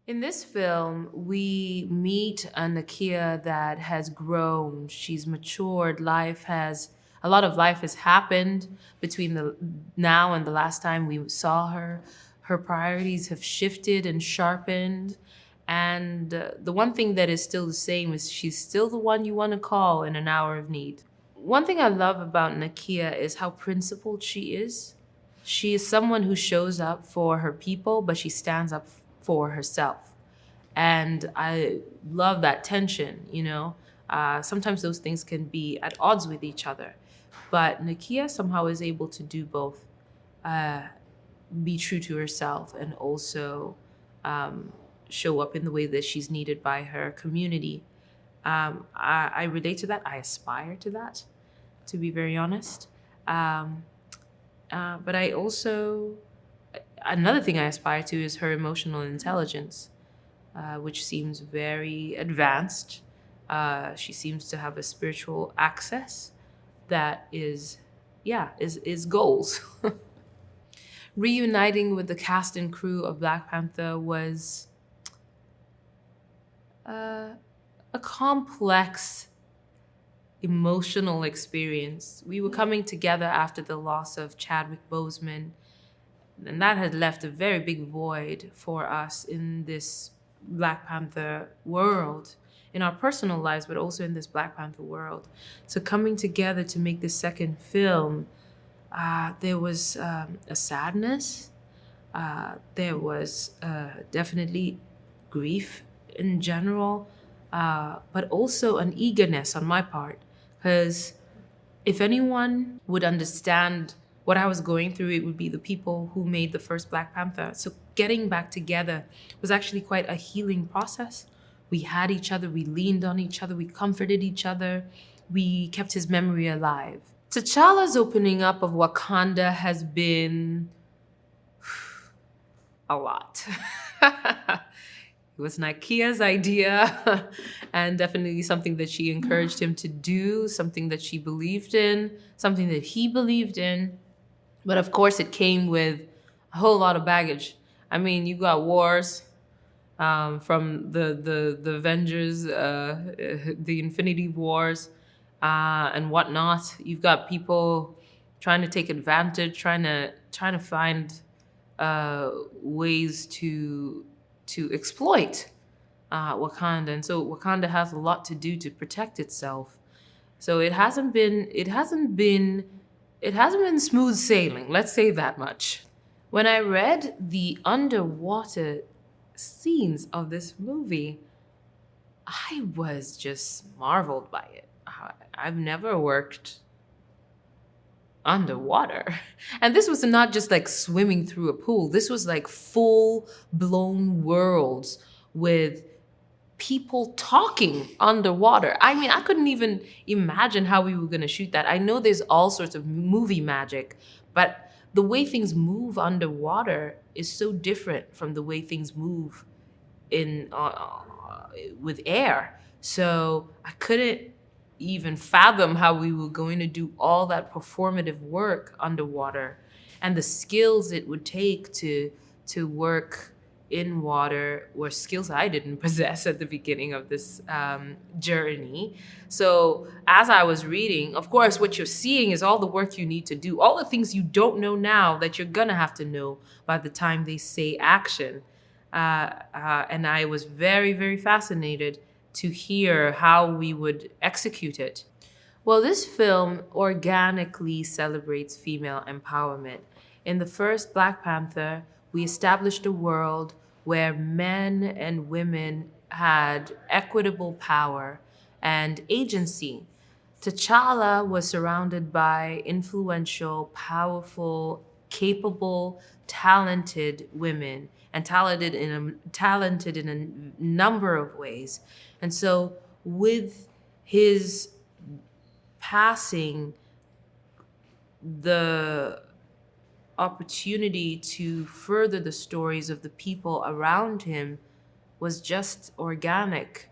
In this film, we meet a Nakia that has grown. She's matured. A lot of life has happened between the now and the last time we saw her. Her priorities have shifted and sharpened. And the one thing that is still the same is she's still the one you want to call in an hour of need. One thing I love about Nakia is how principled she is. She is someone who shows up for her people, but she stands up for herself. And I love that tension, you know. Sometimes those things can be at odds with each other. But Nakia somehow is able to do both, uh, be true to herself and also show up in the way that she's needed by her community. I relate to that. I aspire to that, to be very honest. Um, but I also, another thing I aspire to is her emotional intelligence, which seems very advanced. She seems to have a spiritual access that is, yeah, is goals. Reuniting with the cast and crew of Black Panther was uh, a complex emotional experience. We were coming together after the loss of Chadwick Boseman, and that had left a very big void for us in this Black Panther world, in our personal lives, but also in this Black Panther world. So coming together to make this second film, there was a sadness. There was definitely grief in general, but also an eagerness on my part. Because if anyone would understand what I was going through, it would be the people who made the first Black Panther. So getting back together was actually quite a healing process. We had each other, we leaned on each other, we comforted each other, we kept his memory alive. T'Challa's opening up of Wakanda has been a lot. It was Nikea's idea and definitely something that she encouraged him to do, something that she believed in, something that he believed in. But of course, it came with a whole lot of baggage. I mean, you got wars from the Avengers, the Infinity Wars, and whatnot. You've got people trying to take advantage, trying to find ways to exploit Wakanda, and so Wakanda has a lot to do to protect itself. So it hasn't been smooth sailing. Let's say that much. When I read the underwater scenes of this movie, I was just marveled by it. I've never worked underwater. And this was not just like swimming through a pool. This was like full blown worlds with people talking underwater. I mean, I couldn't even imagine how we were going to shoot that. I know there's all sorts of movie magic, but the way things move underwater is so different from the way things move in with air. So I couldn't even fathom how we were going to do all that performative work underwater and the skills it would take to work in water were skills I didn't possess at the beginning of this journey. So as I was reading, of course, what you're seeing is all the work you need to do, all the things you don't know now that you're gonna have to know by the time they say action. And I was very, very fascinated to hear how we would execute it. Well, this film organically celebrates female empowerment. In the first Black Panther, we established a world where men and women had equitable power and agency. T'Challa was surrounded by influential, powerful, capable, talented women, and talented in a number of ways. And so, with his passing, the opportunity to further the stories of the people around him was just organic.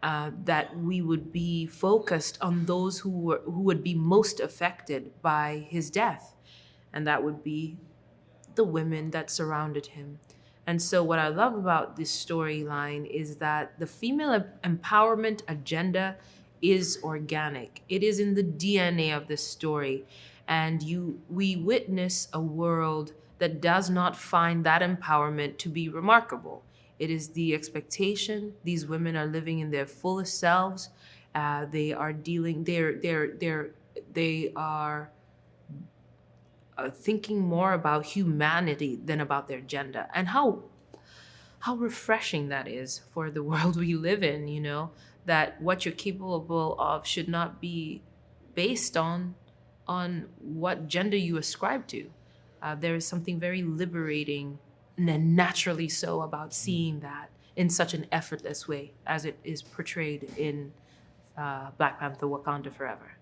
That we would be focused on those who would be most affected by his death, and that would be the women that surrounded him. And so, what I love about this storyline is that the female empowerment agenda is organic. It is in the DNA of this story, and we witness a world that does not find that empowerment to be remarkable. It is the expectation. These women are living in their fullest selves. They are dealing. They are thinking more about humanity than about their gender, and how refreshing that is for the world we live in. That what you're capable of should not be based on what gender you ascribe to. There is something very liberating and naturally so about seeing that in such an effortless way as it is portrayed in Black Panther: Wakanda Forever.